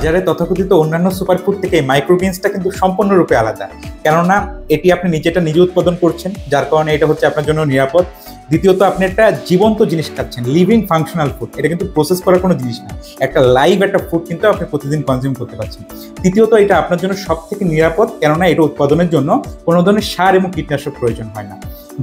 বাজারে তথাকথিত অন্যান্য সুপারফুড থেকে মাইক্রোগ্রিনসটা কিন্তু সম্পূর্ণরূপে আলাদা, কেননা এটি আপনি নিজে উৎপাদন করছেন, যার কারণে এটা হচ্ছে আপনার জন্য নিরাপদ। দ্বিতীয়ত, আপনি একটা জীবন্ত জিনিস খাচ্ছেন, লিভিং ফাংশনাল ফুড, এটা কিন্তু প্রসেস করার কোনো জিনিস না, একটা লাইভ একটা ফুড কিন্তু আপনি প্রতিদিন কনজিউম করতে পারছেন। তৃতীয়ত, এটা আপনার জন্য সব থেকে নিরাপদ, কেননা এটা উৎপাদনের জন্য কোনো ধরনের সার এবং কীটনাশক প্রয়োজন হয় না।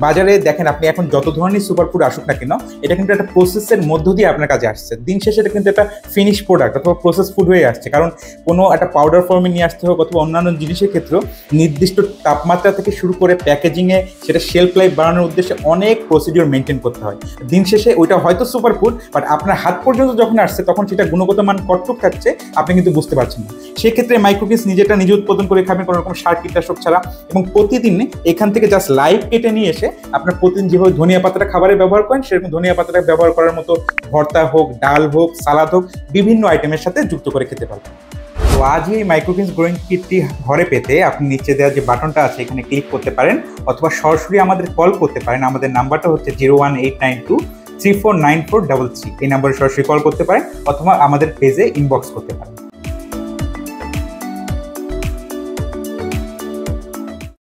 বাজারে দেখেন আপনি এখন যত ধরনের সুপারফুড আসুক না কেন, এটা কিন্তু একটা প্রসেসের মধ্য দিয়ে আপনার কাছে আসছে। দিন শেষে এটা কিন্তু একটা ফিনিশ প্রোডাক্ট অথবা প্রসেস ফুড হয়ে আসছে, কারণ কোনো একটা পাউডার ফর্মে নিয়ে আসতে হোক অথবা অন্যান্য জিনিসের ক্ষেত্রেও নির্দিষ্ট তাপমাত্রা থেকে শুরু করে প্যাকেজিংয়ে সেটা শেলফ লাইফ বাড়ানোর উদ্দেশ্যে অনেক প্রসিডিওর মেনটেন করতে হয়। দিন শেষে ওইটা হয়তো সুপারফুড, বাট আপনার হাত পর্যন্ত যখন আসছে তখন সেটা গুণগত মান কতটুক থাকছে আপনি কিন্তু বুঝতে পারছেন না। সেক্ষেত্রে মাইক্রোগ্রিনস নিজে উৎপাদন করে খাবেন কোনো রকম সার কীটনাশক ছাড়া, এবং প্রতিদিন এখান থেকে জাস্ট লাইভ কেটে নিয়ে এসে আপনার প্রতিদিন যেভাবে ধনিয়া পাতাটা খাবারে ব্যবহার করেন সেরকম ধনিয়া পাতাটা ব্যবহার করার মতো ভর্তা হোক, ডাল হোক, সালাদ হোক, বিভিন্ন আইটেমের সাথে যুক্ত করে খেতে পারবেন। তো আজই এই মাইক্রোগ্রিনস গ্রোয়িং কিটটি ঘরে পেতে আপনি নিচে দেওয়া যে বাটনটা আছে এখানে ক্লিক করতে পারেন, অথবা সরাসরি আমাদের কল করতে পারেন। আমাদের নাম্বারটা হচ্ছে 01892349433। এই নাম্বারে সরাসরি কল করতে পারেন, অথবা আমাদের পেজে ইনবক্স করতে পারেন।